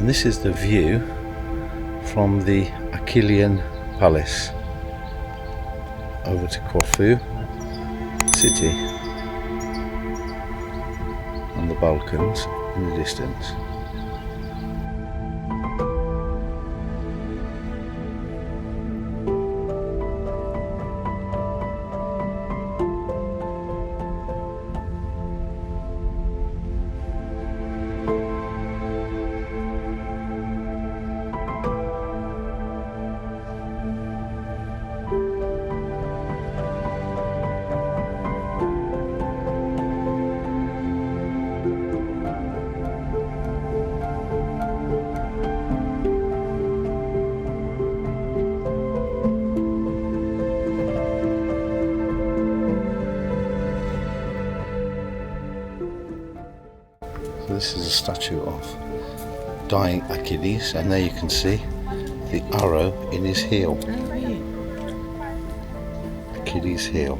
And this is the view from the Achilleion Palace over to Corfu city and the Balkans in the distance. This is a statue of Dying Achilles, and there you can see the arrow in his heel. Achilles' heel.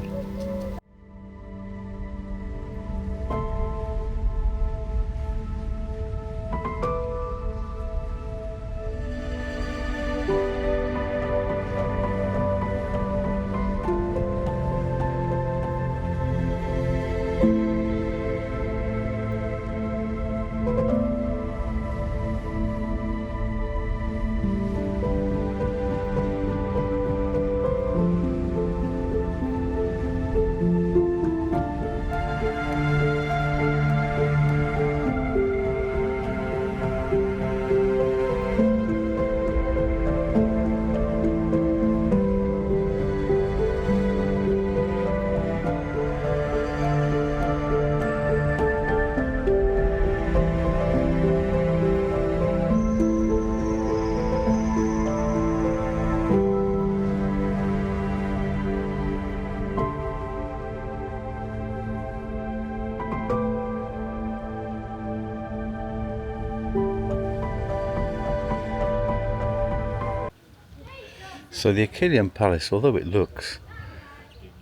So the Achilleion Palace, although it looks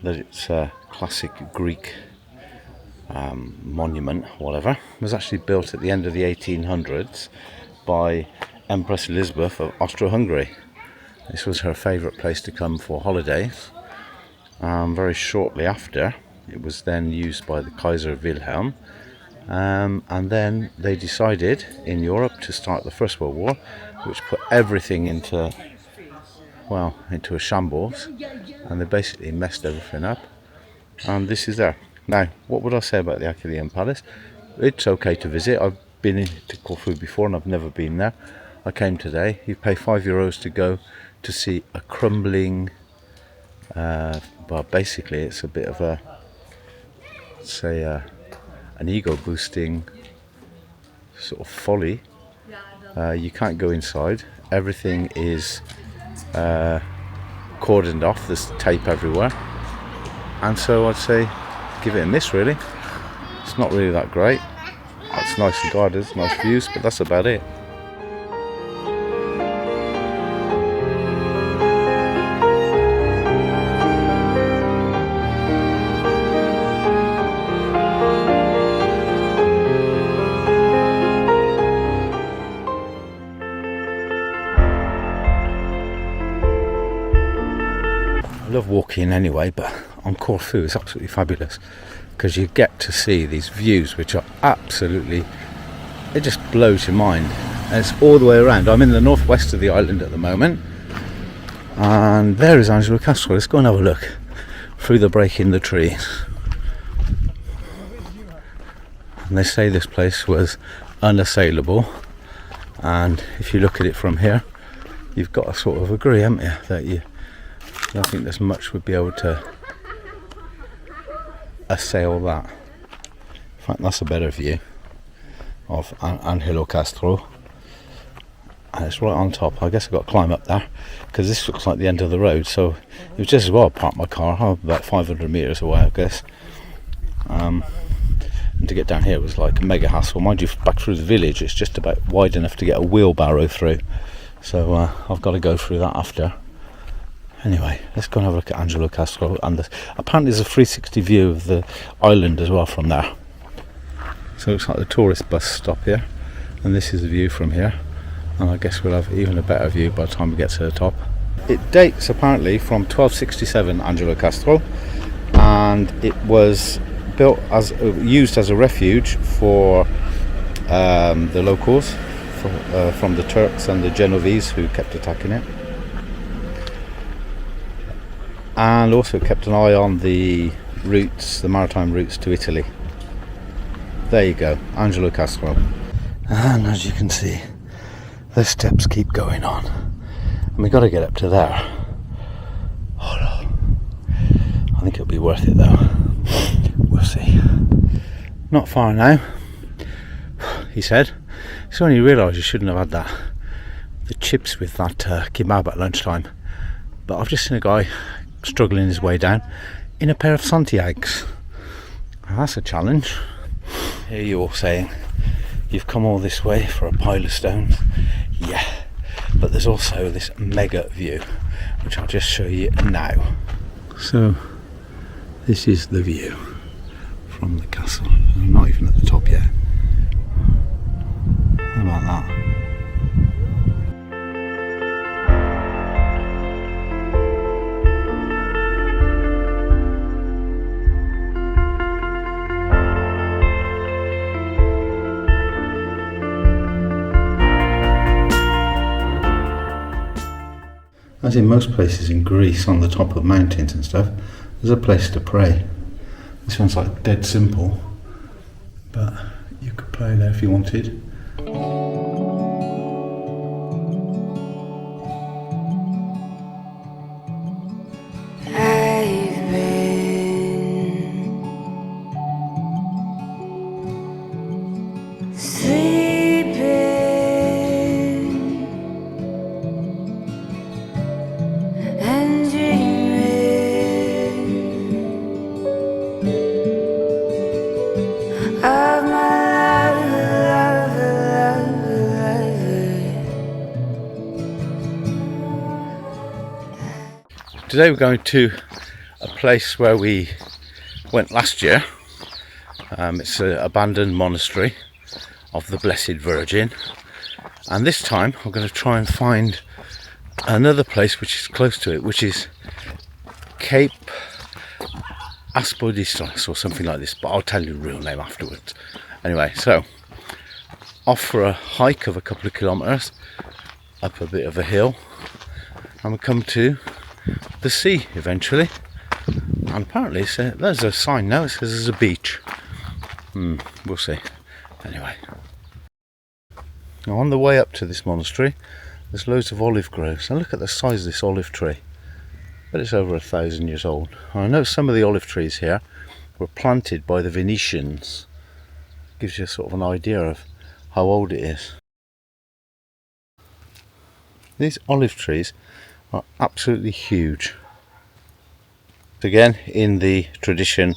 that it's a classic Greek monument, whatever, was actually built at the end of the 1800s by Empress Elisabeth of Austria-Hungary. This was her favourite place to come for holidays. Very shortly after, it was then used by the Kaiser Wilhelm, and then they decided in Europe to start the First World War, which put everything into a shambles, and they basically messed everything up. And this is there. Now, what would I say about the Achilleion Palace? It's okay to visit. I've been to Corfu before and I've never been there. I came today. You pay €5 to go to see a crumbling, basically it's a bit of an ego boosting sort of folly. You can't go inside. Everything is cordoned off. There's tape everywhere, and so I'd say give it a miss, really. It's not really that great. It's nicely guarded, nice views, but that's about it. I love walking anyway, but on Corfu it's absolutely fabulous because you get to see these views which are absolutely, it just blows your mind, and it's all the way around. I'm in the northwest of the island at the moment, and there is Angelokastro. Let's go and have a look through the break in the trees. And they say this place was unassailable, and if you look at it from here, you've got to sort of agree, haven't you, that I don't think there's much would be able to assail that. In fact, that's a better view of Angelokastro, and it's right on top. I guess I've got to climb up there because this looks like the end of the road, so it was just as well park my car. I'm about 500 metres away, I guess, and to get down here was like a mega hassle. Mind you, back through the village it's just about wide enough to get a wheelbarrow through, so I've got to go through that after. Anyway, let's go and have a look at Angelokastro, and apparently there's a 360 view of the island as well from there. So it looks like the tourist bus stop here, and this is the view from here. and I guess we'll have even a better view by the time we get to the top. It dates apparently from 1267 Angelokastro, and it was built as used as a refuge for the locals from the Turks and the Genovese who kept attacking it, and also kept an eye on the routes, the maritime routes to Italy. There you go, Angelokastro. And as you can see, the steps keep going on, and we got to get up to there. Oh no. I think it'll be worth it though. We'll see. Not far now, he said. It's only realised you shouldn't have had the chips with that kebab at lunchtime. But I've just seen a guy struggling his way down in a pair of Santiago's. That's a challenge. Here you're all saying, you've come all this way for a pile of stones. Yeah, but there's also this mega view, which I'll just show you now. So, this is the view from the castle. I'm not even at the top yet. How about that? As in most places in Greece, on the top of mountains and stuff, there's a place to pray. This one's like dead simple, but you could pray there if you wanted. Today we're going to a place where we went last year. It's an abandoned monastery of the Blessed Virgin, and this time I'm going to try and find another place which is close to it, which is Cape Aspodistos or something like this, but I'll tell you the real name afterwards. Anyway, so off for a hike of a couple of kilometres up a bit of a hill, and we come to the sea eventually, and apparently there's a sign now, it says there's a beach. We'll see. Anyway, now on the way up to this monastery there's loads of olive groves. Now look at the size of this olive tree, but it's over 1,000 years old. And I know some of the olive trees here were planted by the Venetians. Gives you sort of an idea of how old it is. These olive trees are absolutely huge. Again, in the tradition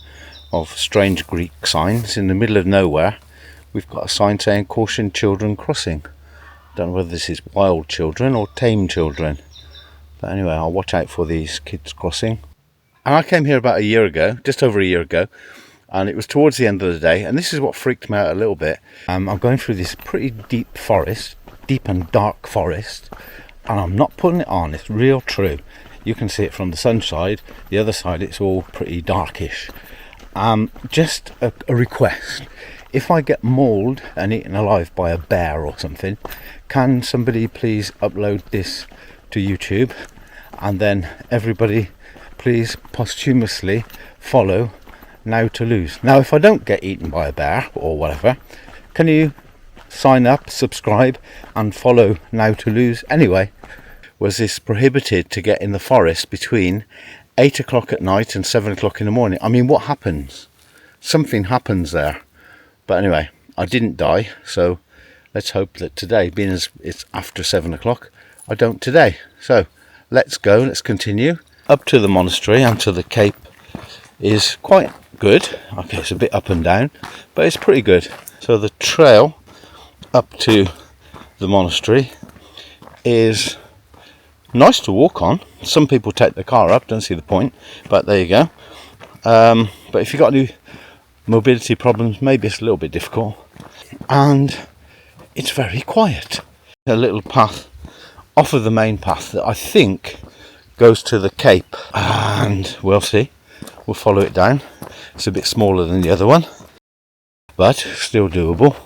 of strange Greek signs, in the middle of nowhere we've got a sign saying caution children crossing. Don't know whether this is wild children or tame children, but anyway, I'll watch out for these kids crossing. And I came here about a year ago, just over a year ago, and it was towards the end of the day, and this is what freaked me out a little bit. I'm going through this pretty deep forest, deep and dark forest, and I'm not putting it on, it's real true. You can see it from the sun side, the other side it's all pretty darkish. Just a request, if I get mauled and eaten alive by a bear or something, can somebody please upload this to YouTube, and then everybody please posthumously follow NowToulouse. Now if I don't get eaten by a bear or whatever, can you sign up, subscribe and follow NowToulouse? Anyway, was this prohibited to get in the forest between 8 o'clock at night and 7 o'clock in the morning? I mean, what happens? Something happens there. But anyway, I didn't die, so let's hope that today, being as it's after 7 o'clock, I don't today. So let's go, let's continue. Up to the monastery and to the cape is quite good. Okay, it's a bit up and down, but it's pretty good. So the trail up to the monastery is nice to walk on. Some people take the car up, don't see the point, but there you go. But if you've got any mobility problems, maybe it's a little bit difficult. And it's very quiet. A little path off of the main path that I think goes to the cape, and we'll see. We'll follow it down. It's a bit smaller than the other one, but still doable.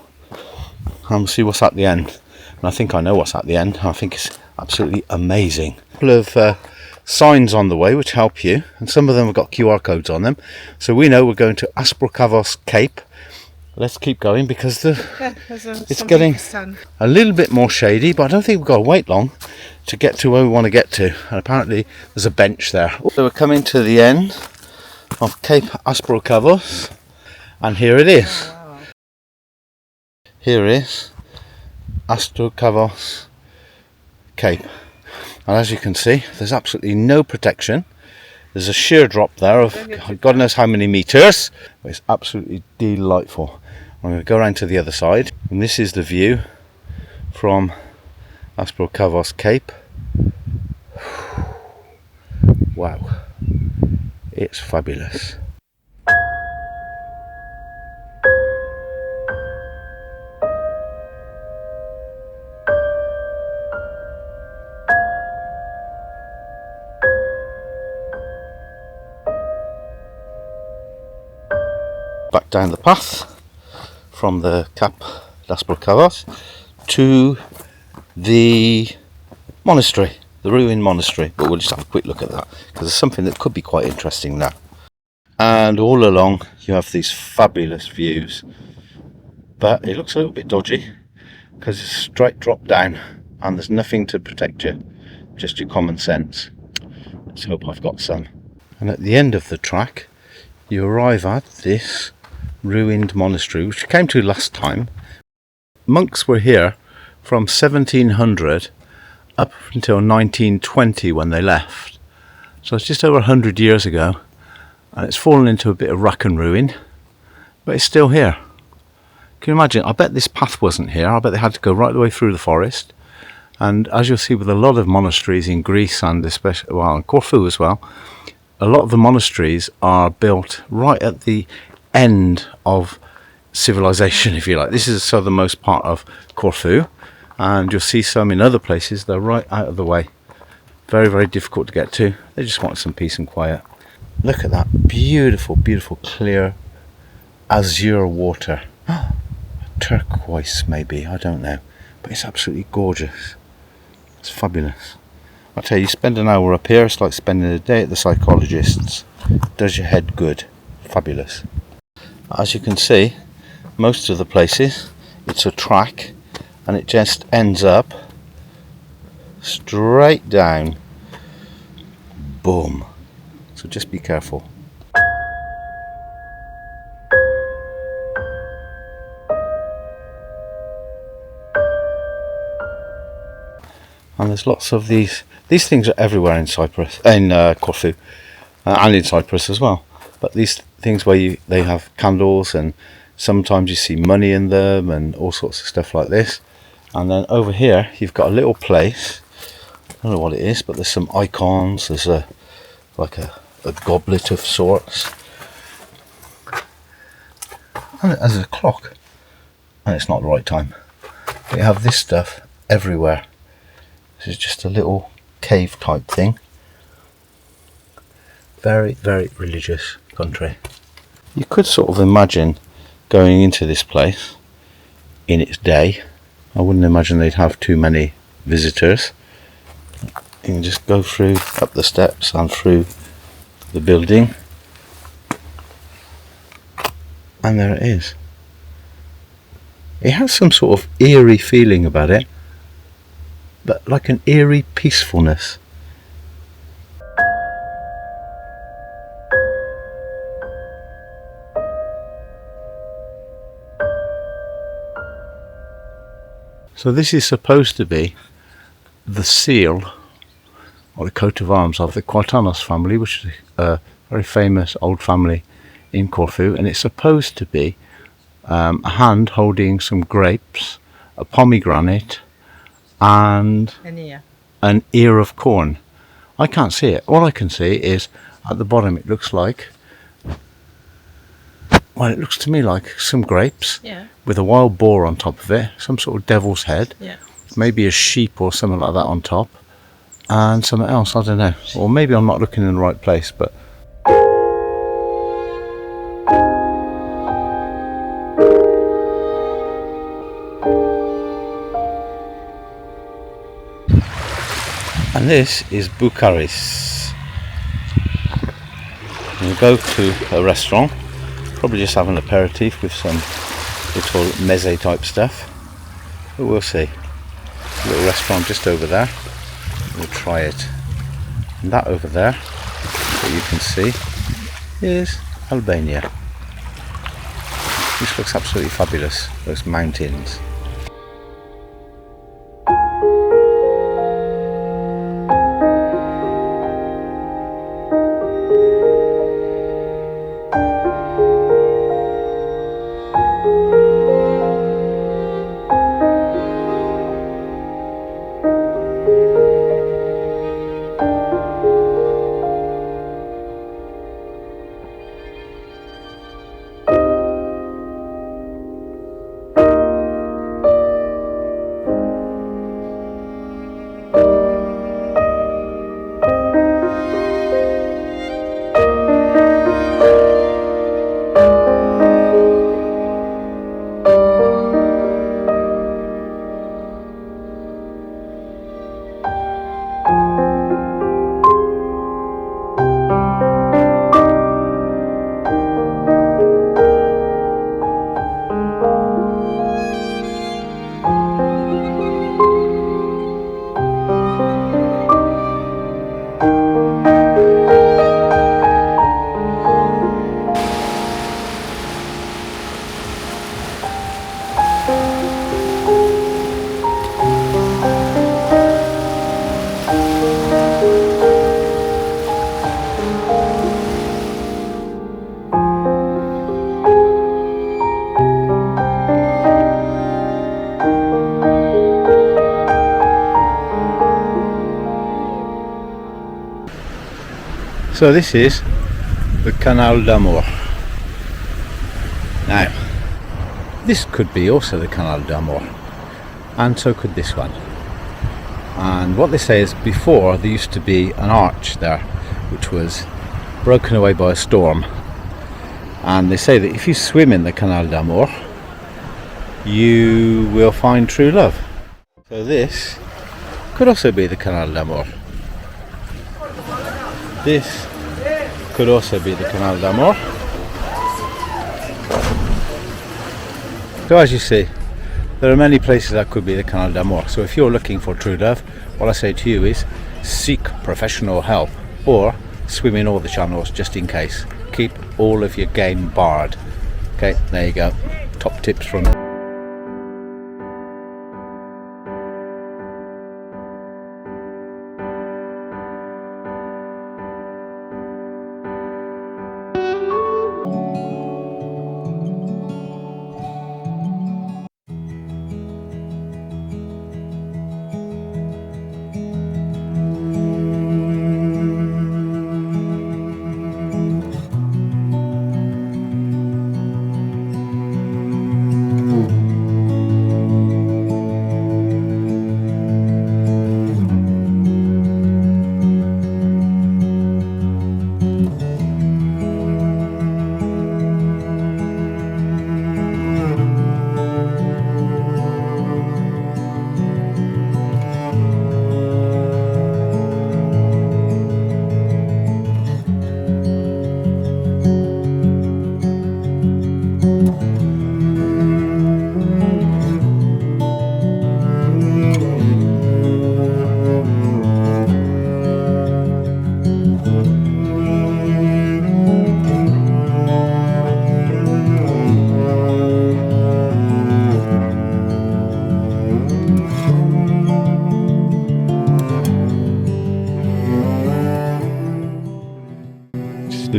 And we'll see what's at the end. And I think I know what's at the end. I think it's absolutely amazing. A couple of signs on the way which help you, and some of them have got QR codes on them. So we know we're going to Asprokavos Cape. Let's keep going because it's getting a little bit more shady, but I don't think we've got to wait long to get to where we want to get to. And apparently there's a bench there. So we're coming to the end of Cape Asprokavos, and here it is. Oh, wow. Here is Asprokavos Cape, and as you can see, there's absolutely no protection. There's a sheer drop there of God knows how many meters, but it's absolutely delightful. I'm going to go around to the other side, and this is the view from Asprokavos Cape. Wow, it's fabulous. Back down the path from the Cap Asprokavos to the monastery, the ruined monastery, but we'll just have a quick look at that because there's something that could be quite interesting now. And all along you have these fabulous views, but it looks a little bit dodgy because it's a straight drop down and there's nothing to protect you, just your common sense. Let's hope I've got some. And at the end of the track you arrive at this ruined monastery, which we came to last time. Monks were here from 1700 up until 1920 when they left. So it's just over 100 years ago, and it's fallen into a bit of rack and ruin, but it's still here. Can you imagine? I bet this path wasn't here. I bet they had to go right the way through the forest. And as you'll see with a lot of monasteries in Greece and especially, well, in Corfu as well, a lot of the monasteries are built right at the end of civilization, if you like. This is the southernmost part of Corfu, and you'll see some in other places. They're right out of the way. Very, very difficult to get to. They just want some peace and quiet. Look at that beautiful, beautiful, clear azure water. Turquoise, maybe, I don't know. But it's absolutely gorgeous. It's fabulous. I tell you, spend an hour up here, it's like spending a day at the psychologist's. Does your head good. Fabulous. As you can see, most of the places it's a track and it just ends up straight down. Boom. So just be careful. And there's lots of these things are everywhere in Cyprus, in Corfu, and in Cyprus as well. But these things where they have candles, and sometimes you see money in them and all sorts of stuff like this. And then over here you've got a little place, I don't know what it is, but there's some icons. There's like a goblet of sorts, and there's a clock, and it's not the right time. But you have this stuff everywhere. This is just a little cave type thing. Very, very religious country. You could sort of imagine going into this place in its day. I wouldn't imagine they'd have too many visitors. You can just go through up the steps and through the building, and there it is. It has some sort of eerie feeling about it, but like an eerie peacefulness. So this is supposed to be the seal or the coat of arms of the Quartanos family, which is a very famous old family in Corfu, and it's supposed to be a hand holding some grapes, a pomegranate, and an ear of corn. I can't see it. All I can see is at the bottom it looks like, well, it looks to me like some grapes, yeah, with a wild boar on top of it, some sort of devil's head, yeah, maybe a sheep or something like that on top, and something else, I don't know. Or maybe I'm not looking in the right place, but and this is Bucharest. We'll go to a restaurant, probably just have an aperitif with some little meze type stuff, but we'll see. A little restaurant just over there, we'll try it. And that over there, what you can see, is Albania. This looks absolutely fabulous, those mountains. So this is the Canal d'Amour. Now, this could be also the Canal d'Amour, and so could this one. And what they say is, before there used to be an arch there, which was broken away by a storm. And they say that if you swim in the Canal d'Amour, you will find true love. So this could also be the Canal d'Amour. This could also be the Canal d'Amour. So as you see, there are many places that could be the Canal d'Amour. So if you're looking for true love, what I say to you is seek professional help, or swim in all the channels just in case. Keep all of your game barred. Okay, there you go. Top tips from the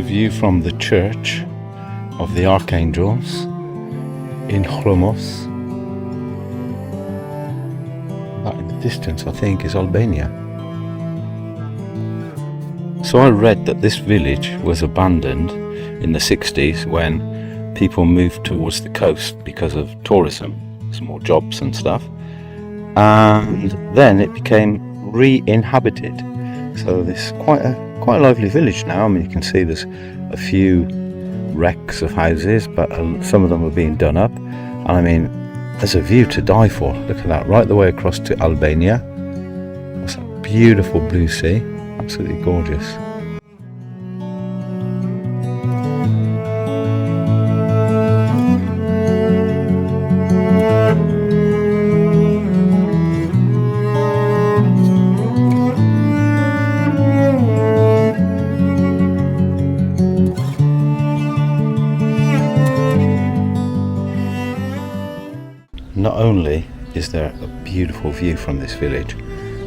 view from the Church of the Archangels in Chromos. That in the distance, I think, is Albania. So I read that this village was abandoned in the 60s when people moved towards the coast because of tourism, some more jobs and stuff. and then it became re-inhabited. So this is quite a lively village now. I mean, you can see there's a few wrecks of houses, but some of them are being done up. And I mean, there's a view to die for. Look at that, right the way across to Albania. It's a beautiful blue sea, absolutely gorgeous. Not only is there a beautiful view from this village,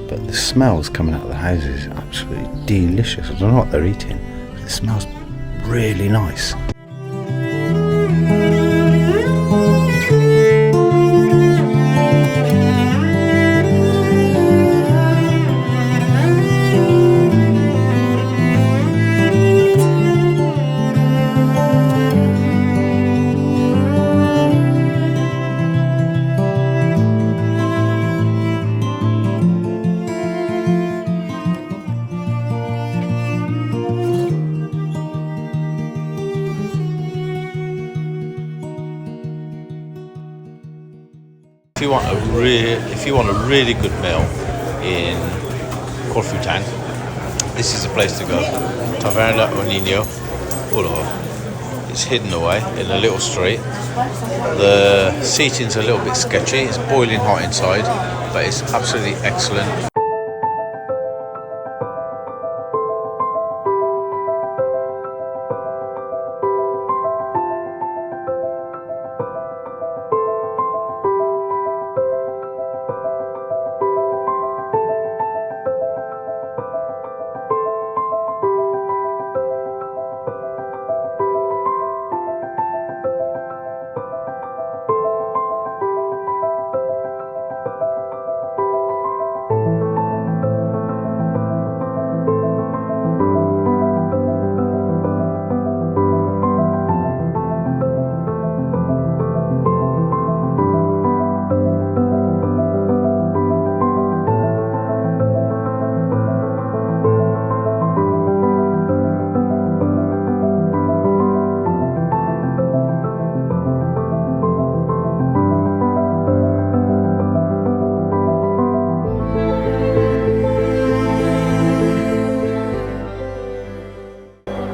but the smells coming out of the houses is absolutely delicious. I don't know what they're eating, but it smells really nice. If you want a really good meal in Corfu town, this is the place to go. Taverna Onino. It's hidden away in a little street. The seating's a little bit sketchy. It's boiling hot inside, but it's absolutely excellent.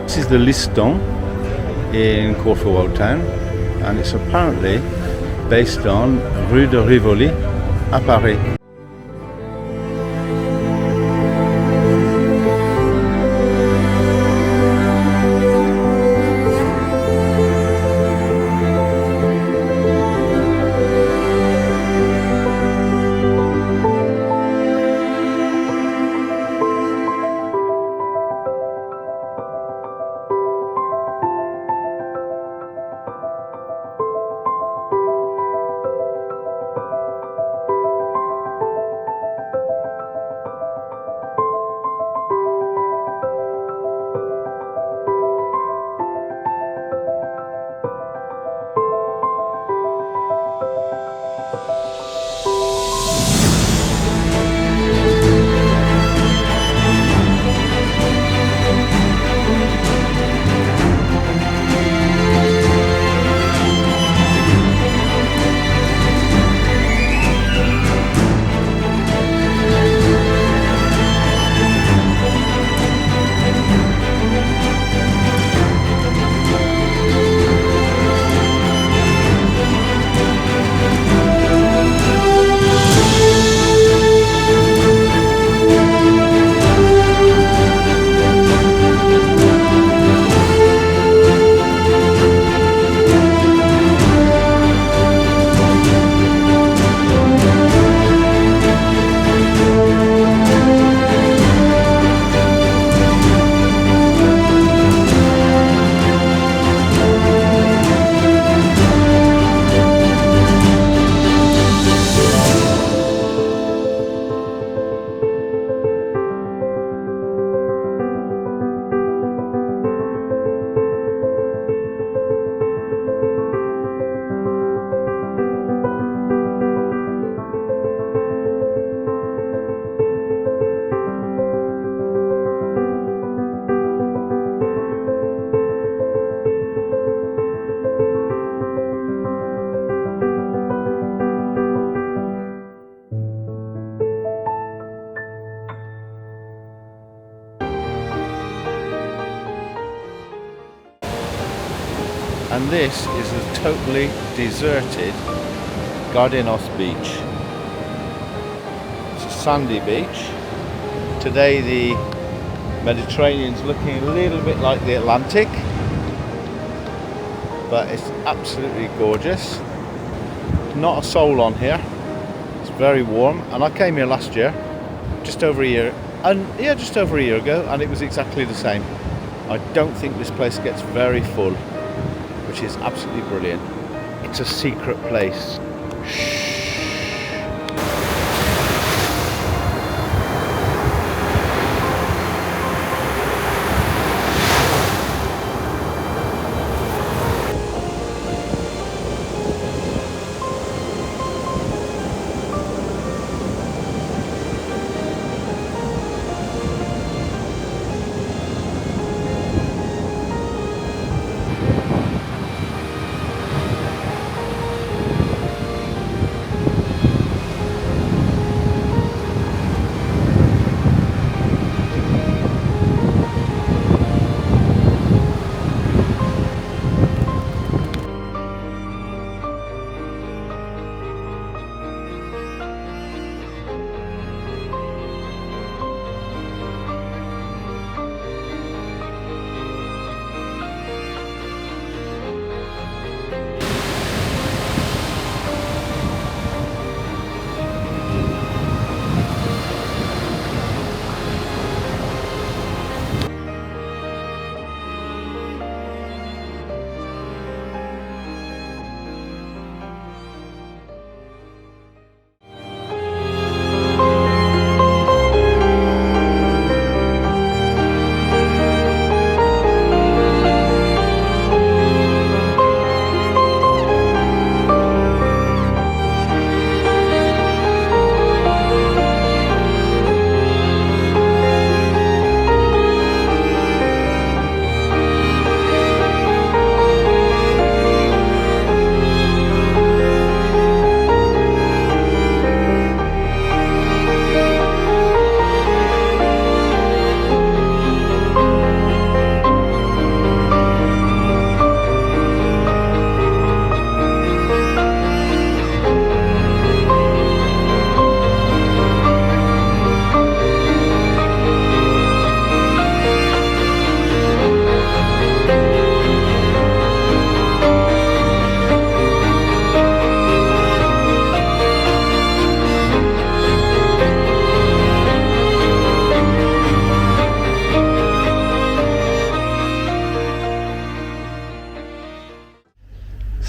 This is the Liston in Corfu Old Town, and it's apparently based on Rue de Rivoli à Paris. And this is a totally deserted Gardenos beach. It's a sandy beach. Today the Mediterranean's looking a little bit like the Atlantic, but it's absolutely gorgeous. Not a soul on here. It's very warm, and I came here last year, just over a year ago, and it was exactly the same. I don't think this place gets very full, which is absolutely brilliant. It's a secret place. Shh.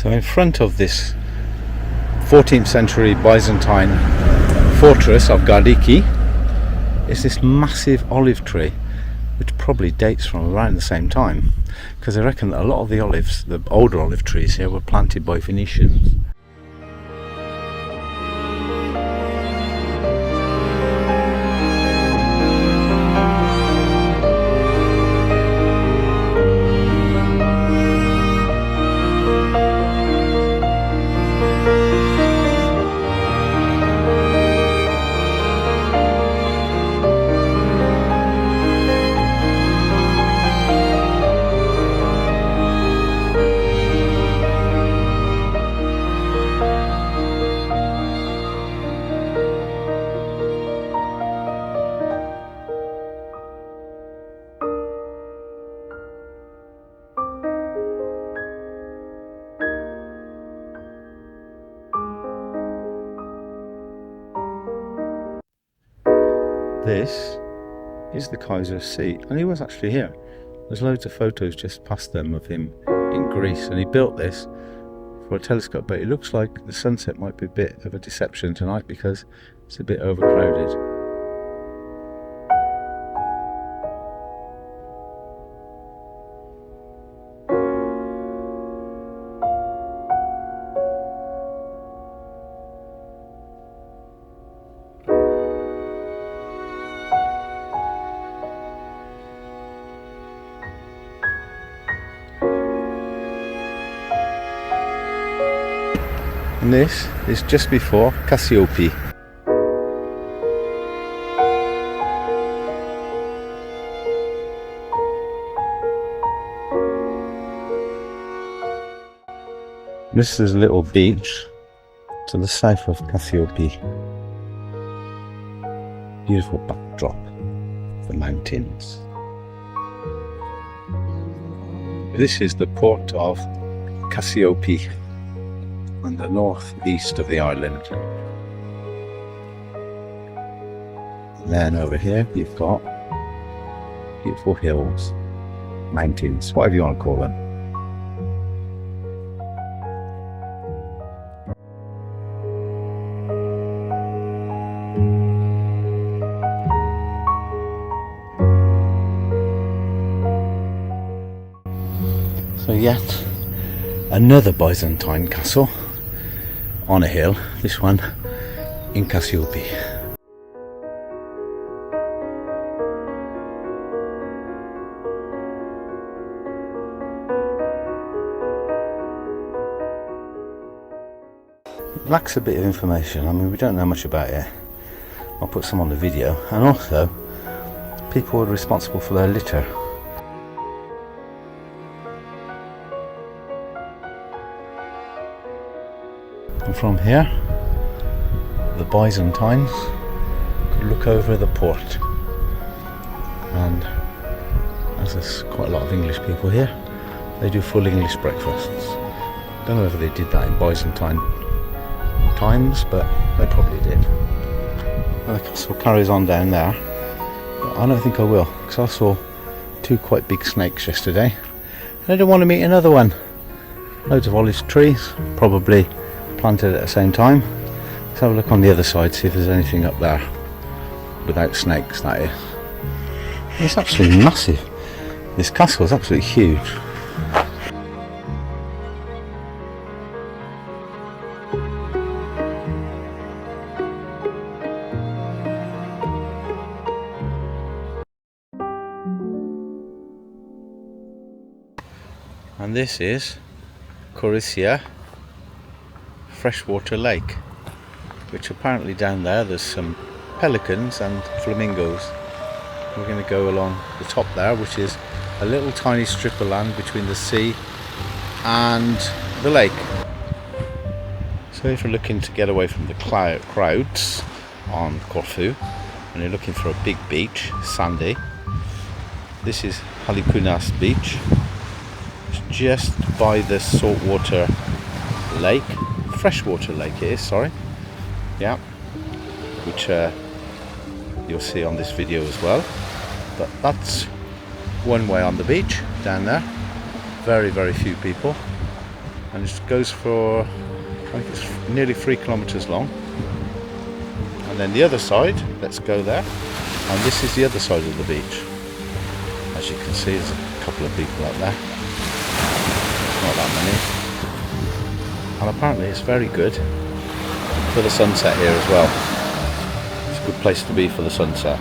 So in front of this 14th century Byzantine fortress of Gardiki is this massive olive tree, which probably dates from around the same time, because I reckon that a lot of the olives, the older olive trees here, were planted by Venetians. This is the Kaiser's seat, and he was actually here. There's loads of photos just past them of him in Greece, and he built this for a telescope, but it looks like the sunset might be a bit of a deception tonight because it's a bit overcrowded. And this is just before Cassiope. This is a little beach to the south of Cassiope. Beautiful backdrop of the mountains. This is the port of Cassiope on the northeast of the island. And then over here you've got beautiful hills, mountains, whatever you want to call them. So yet another Byzantine castle on a hill, this one in Cassiope. It lacks a bit of information. I mean, we don't know much about it. I'll put some on the video. And also, people were responsible for their litter. And from here, the Byzantines could look over the port. And as there's quite a lot of English people here, they do full English breakfasts. Don't know whether they did that in Byzantine times, but they probably did. And the castle carries on down there, but I don't think I will, because I saw two quite big snakes yesterday, and I don't want to meet another one. Loads of olive trees, probably planted at the same time. Let's have a look on the other side, see if there's anything up there without snakes, that is. It's absolutely massive. This castle is absolutely huge. And this is Corfu freshwater lake, which apparently down there's some pelicans and flamingos. We're going to go along the top there, which is a little tiny strip of land between the sea and the lake. So if you're looking to get away from the crowds on Corfu and you're looking for a big beach, sandy, this is Halikunas beach. It's just by the saltwater lake, freshwater lake it is, sorry, yeah, which you'll see on this video as well. But that's one way on the beach down there, very few people, and it goes for, I think it's nearly 3 kilometers long. And then the other side, let's go there, and this is the other side of the beach. As you can see, there's a couple of people up there, not that many. And apparently it's very good for the sunset here as well. It's a good place to be for the sunset.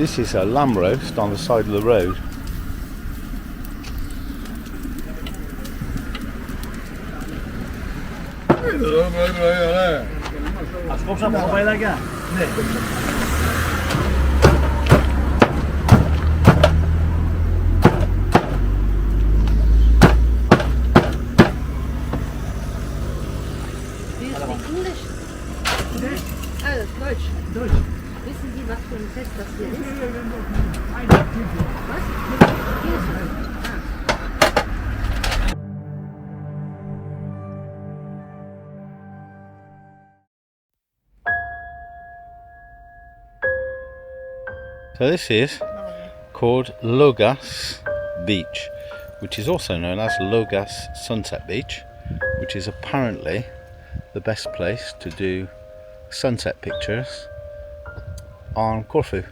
This is a lamb roast on the side of the road. English? Deutsch. Wissen Sie, was für ein Fest das hier ist? Was? Hier ist es. So this is called Logas Beach, which is also known as Logas Sunset Beach, which is apparently the best place to do sunset pictures on Corfu.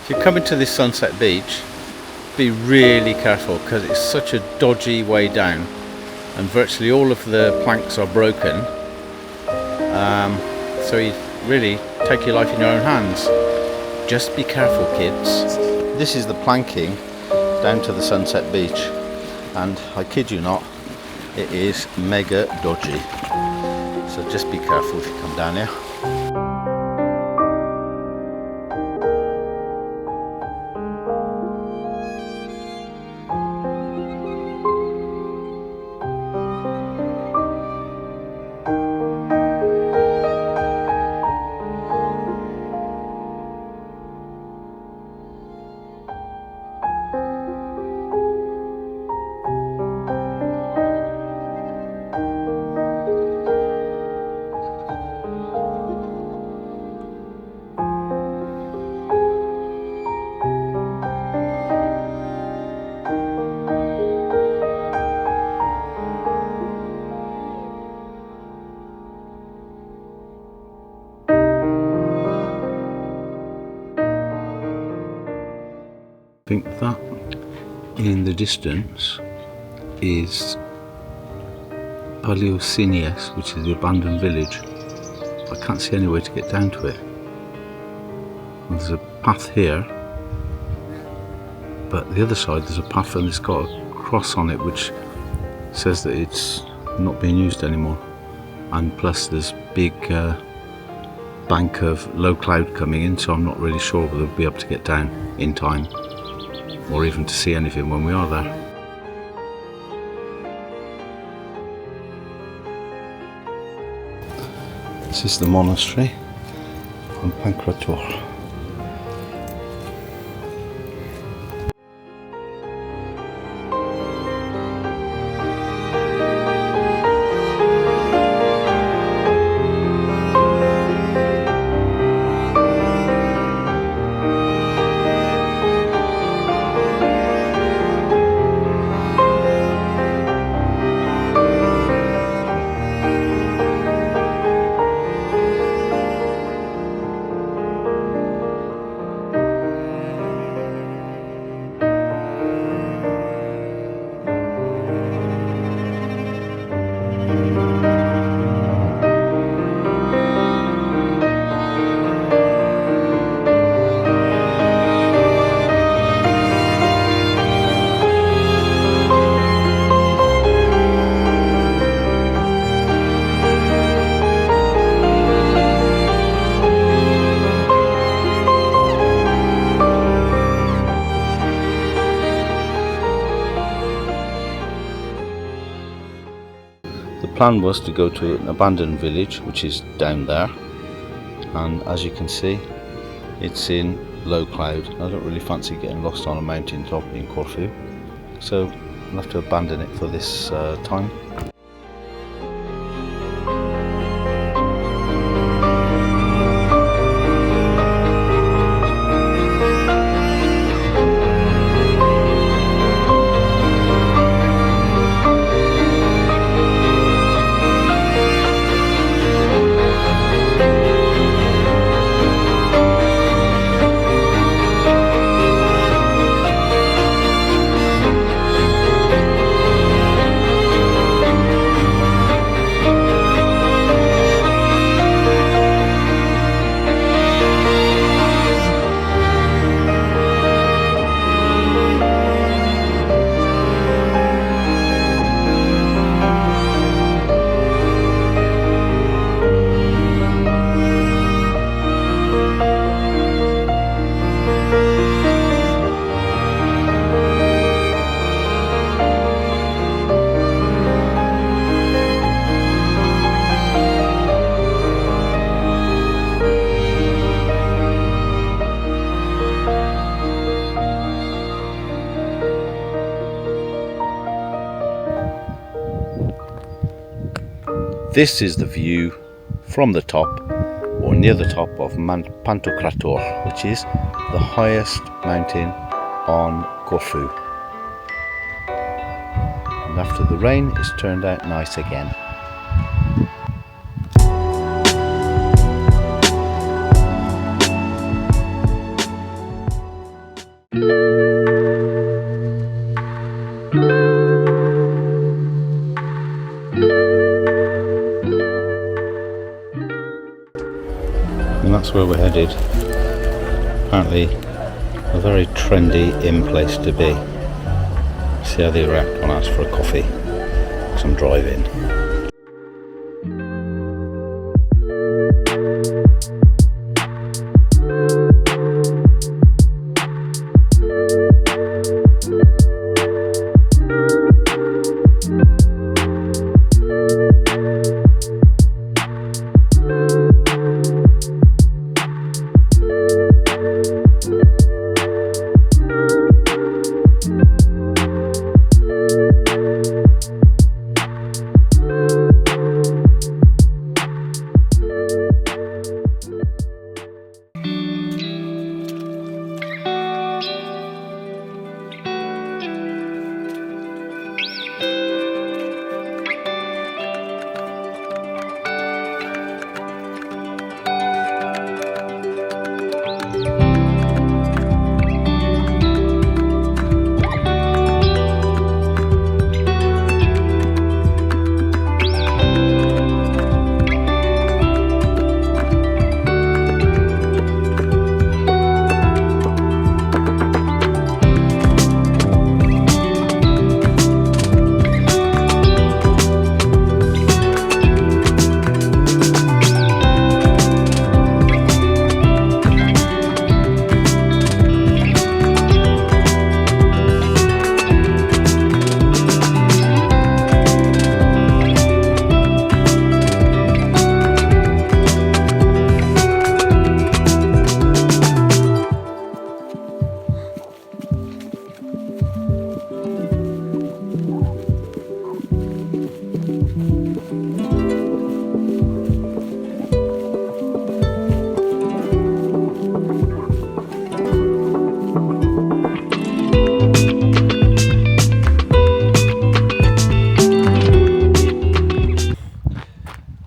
If you're coming to this sunset beach, be really careful because it's such a dodgy way down and virtually all of the planks are broken, so you really take your life in your own hands. Just be careful, kids. This is the planking down to the sunset beach, and I kid you not, it is mega dodgy, so just be careful if you come down here. I think that in the distance is Palaeocinius, which is the abandoned village. I can't see any way to get down to it. There's a path here, but the other side there's a path and it's got a cross on it which says that it's not being used anymore, and plus there's big bank of low cloud coming in, so I'm not really sure whether we'll be able to get down in time or even to see anything when we are there. This is the monastery from Pancrator. The plan was to go to an abandoned village which is down there, and as you can see, it's in low cloud. I don't really fancy getting lost on a mountain top in Corfu, so I'll have to abandon it for this time. This is the view from the top, or near the top, of Pantokrator, which is the highest mountain on Corfu. And after the rain, it's turned out nice again. And that's where we're headed. Apparently a very trendy in place to be. See how they react when I ask for a coffee, because I'm driving.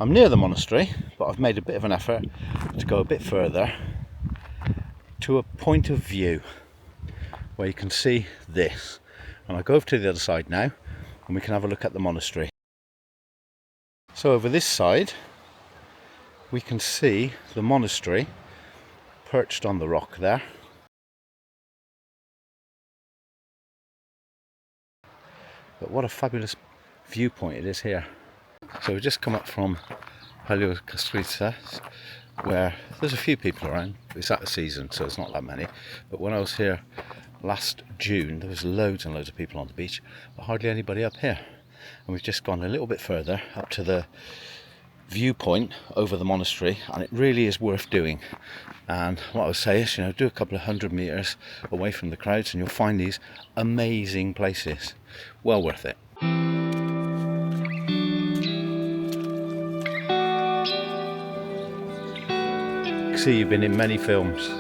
I'm near the monastery, but I've made a bit of an effort to go a bit further to a point of view where you can see this. And I'll go over to the other side now and we can have a look at the monastery. So over this side we can see the monastery perched on the rock there. But what a fabulous viewpoint it is here. So we've just come up from Angelokastro, where there's a few people around. It's at the season, so it's not that many. But when I was here last June, there was loads and loads of people on the beach, but hardly anybody up here. And we've just gone a little bit further up to the viewpoint over the monastery, and it really is worth doing. And what I would say is, do a couple of 100 meters away from the crowds and you'll find these amazing places. Well worth it. See, you've been in many films.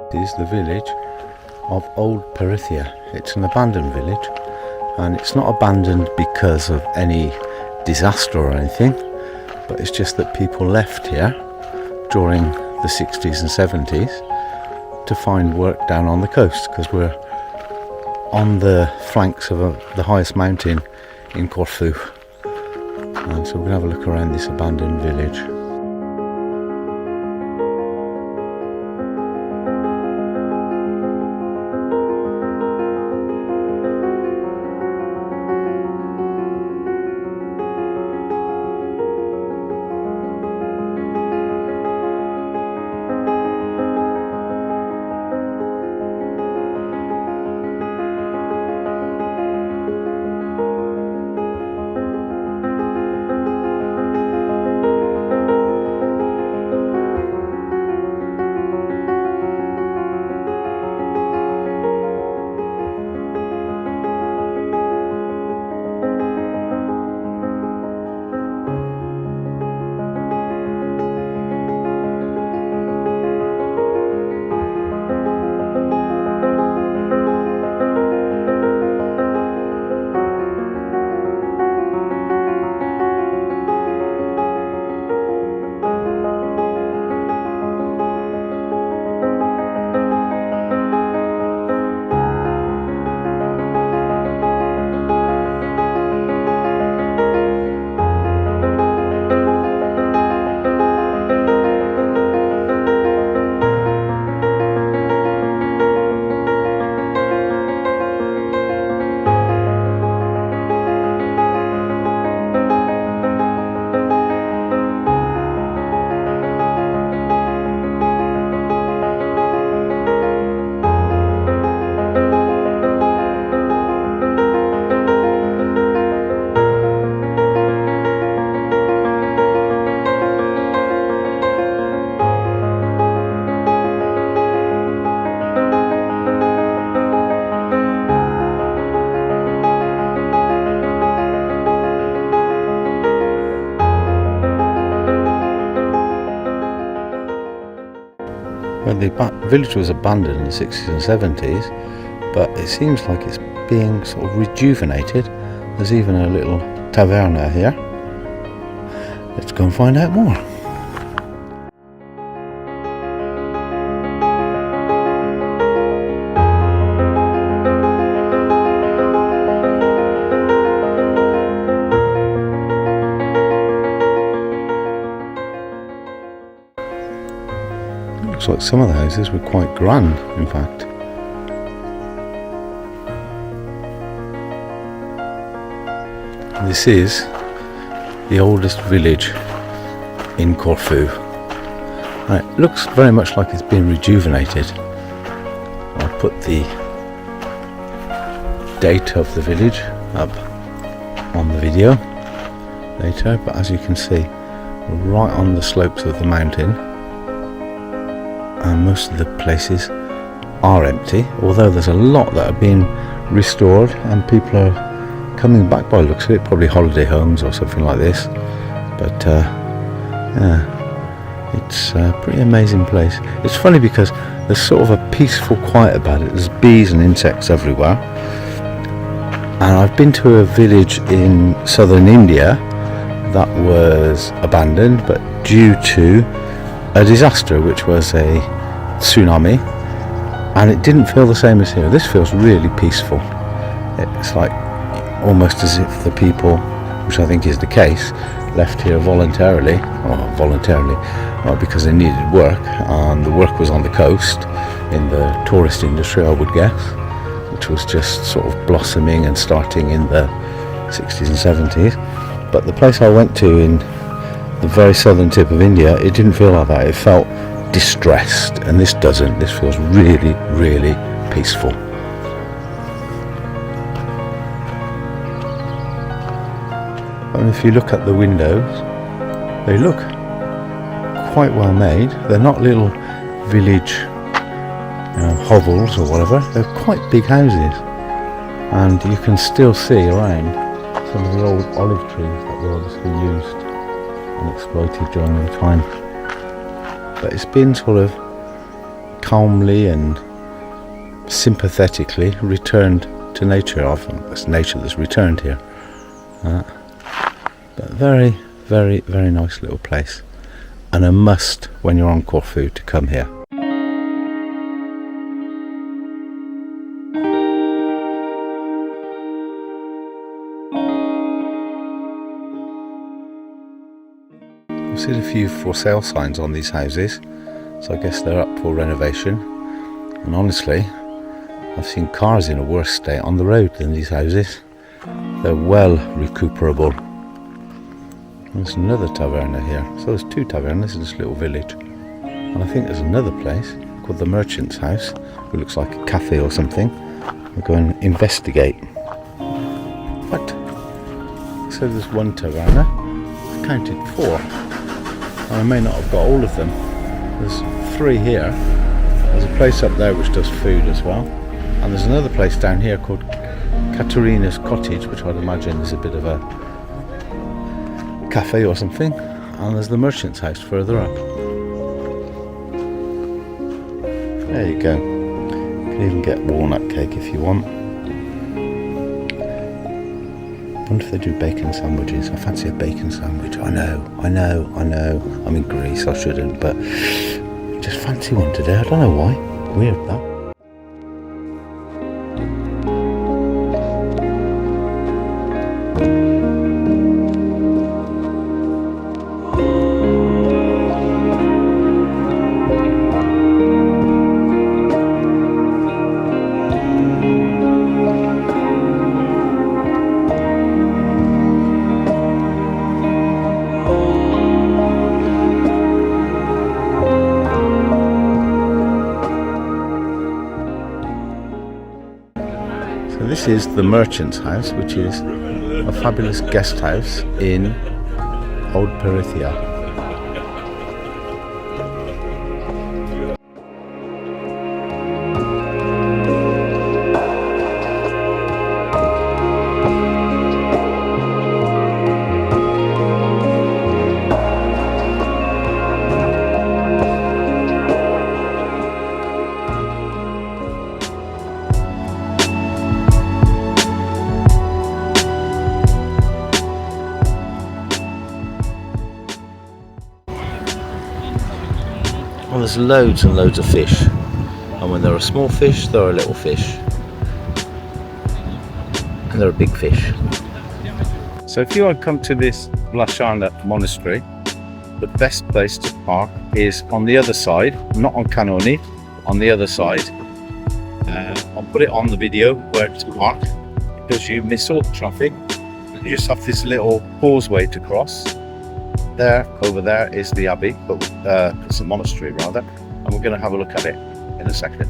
This is the village of Old Perithia. It's an abandoned village, and it's not abandoned because of any disaster or anything, but it's just that people left here during the 60s and 70s to find work down on the coast, because we're on the flanks of the highest mountain in Corfu. And so we're going to have a look around this abandoned village. Well, the village was abandoned in the 60s and 70s, but it seems like it's being sort of rejuvenated. There's even a little taverna here. Let's go and find out more. looks like some of the houses were quite grand, in fact. This is the oldest village in Corfu. And it looks very much like it's been rejuvenated. I'll put the date of the village up on the video later, but as you can see, right on the slopes of the mountain, and most of the places are empty, although there's a lot that are being restored and people are coming back by the looks of it, probably holiday homes or something like this. But yeah, it's a pretty amazing place. It's funny because there's sort of a peaceful quiet about it. There's bees and insects everywhere. And I've been to a village in southern India that was abandoned, but due to a disaster, which was a tsunami, and it didn't feel the same as here. This feels really peaceful. It's like almost as if the people, which I think is the case, left here voluntarily, or not voluntarily, because they needed work, and the work was on the coast in the tourist industry, I would guess, which was just sort of blossoming and starting in the 60s and 70s. But the place I went to in the very southern tip of India, it didn't feel like that. It felt distressed, and this doesn't. This feels really, really peaceful. And if you look at the windows, they look quite well made. They're not little village hovels or whatever. They're quite big houses, and you can still see around some of the old olive trees that were obviously used and exploited during the time. But it's been sort of calmly and sympathetically returned to nature. I think it's nature that's returned here. But very, very, very nice little place, and a must when you're on Corfu to come here. I've seen a few for sale signs on these houses, so I guess they're up for renovation. And honestly, I've seen cars in a worse state on the road than these houses. They're well recuperable. There's another taverna here. So there's two tavernas in this little village. And I think there's another place called the Merchant's House, which looks like a cafe or something. We'll go and investigate. But so there's one taverna. I've counted 4. And I may not have got all of them. There's 3 here. There's a place up there which does food as well. And there's another place down here called Katerina's Cottage, which I'd imagine is a bit of a cafe or something. And there's the Merchant's House further up. There you go. You can even get walnut cake if you want. I wonder if they do bacon sandwiches. I fancy a bacon sandwich. I know. I'm in Greece, I shouldn't, but just fancy one today. I don't know why. Weird that. This is the Merchant's House, which is a fabulous guest house in Old Perithia. Well, there's loads and loads of fish, and when there are small fish, there are little fish, and there are big fish. So if you want to come to this Monastery, the best place to park is on the other side, not on Canoni, on the other side. I'll put it on the video where to park because you miss all the traffic. You just have this little causeway to cross. There, over there is the abbey, but it's a monastery rather, and we're going to have a look at it in a second.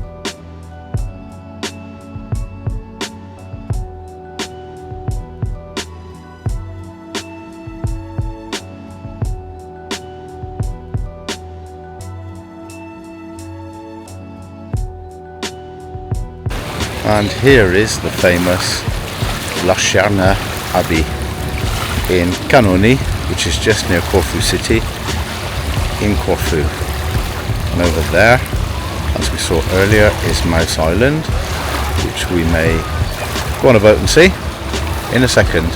And here is the famous Lush Abbey in Canoni, which is just near Corfu city in Corfu. And over there, as we saw earlier, is Mouse Island, which we may go on a boat and see in a second.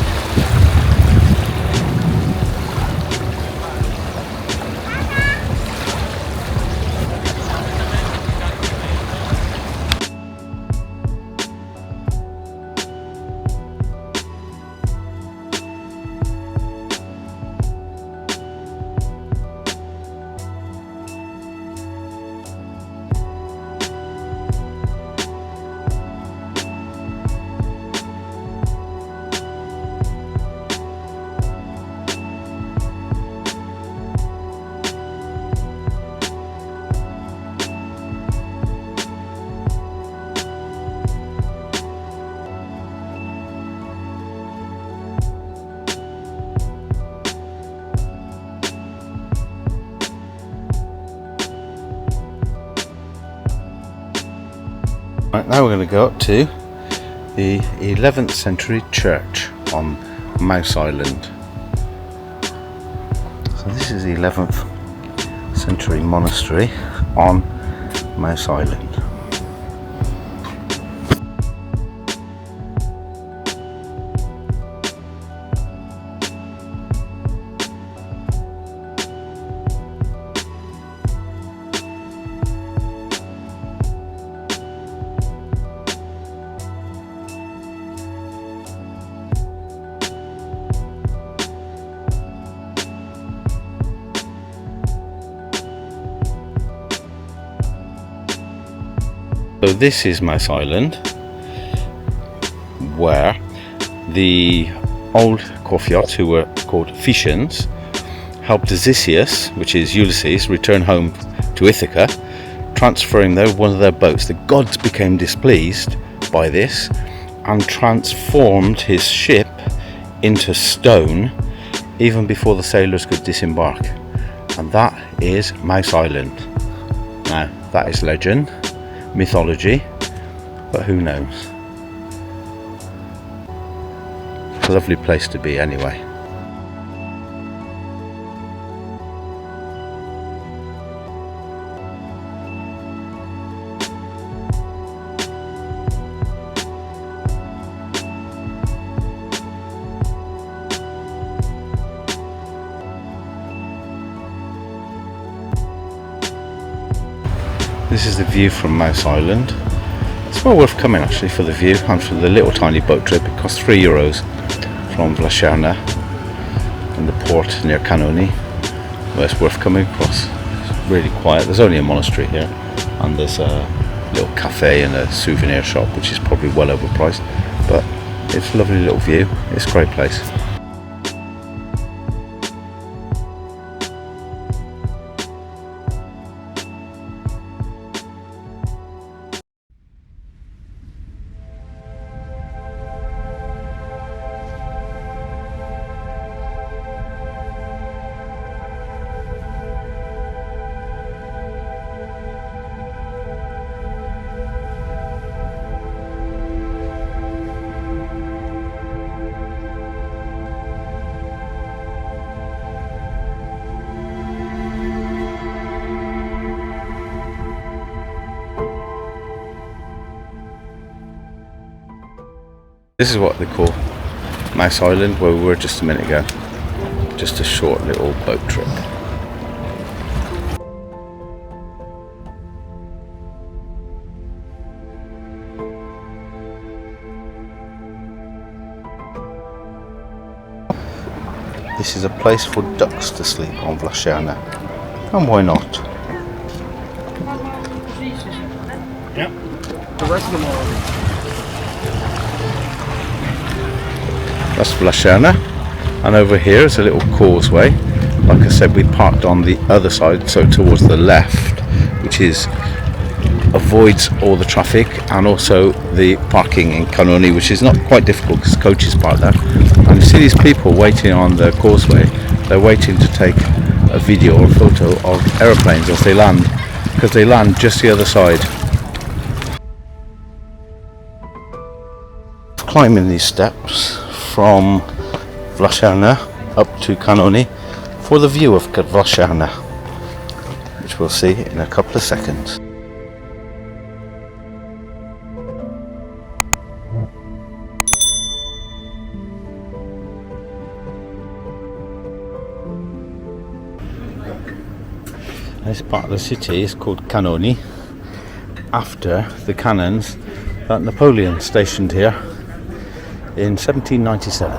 Right, now we're going to go up to the 11th century church on Mouse Island. So this is the 11th century monastery on Mouse Island. So this is Mouse Island, where the old Corfiots, who were called Phaeacians, helped Odysseus, which is Ulysses, return home to Ithaca, transferring one of their boats. The gods became displeased by this and transformed his ship into stone even before the sailors could disembark. And that is Mouse Island. Now, that is legend, mythology, but who knows? It's a lovely place to be anyway. This is the view from Mouse Island. It's well worth coming actually for the view and for the little tiny boat trip. It costs €3 from Vlacherna in the port near Canoni. Well, it's worth coming across. It's really quiet. There's only a monastery here, and there's a little cafe and a souvenir shop, which is probably well overpriced, but it's a lovely little view. It's a great place. This is what they call Mouse Island, where we were just a minute ago. Just a short little boat trip. This is a place for ducks to sleep on Vlacherna. And why not? Yeah. The rest of them are. That's Vlacherna. And over here is a little causeway. Like I said, we parked on the other side, so towards the left, which avoids all the traffic, and also the parking in Canoni, which is not quite difficult because coaches park there. And you see these people waiting on the causeway. They're waiting to take a video or photo of aeroplanes as they land, because they land just the other side. Climbing these steps from Vlacherna up to Canoni for the view of Vlacherna, which we'll see in a couple of seconds. This part of the city is called Canoni, after the cannons that Napoleon stationed here in 1797.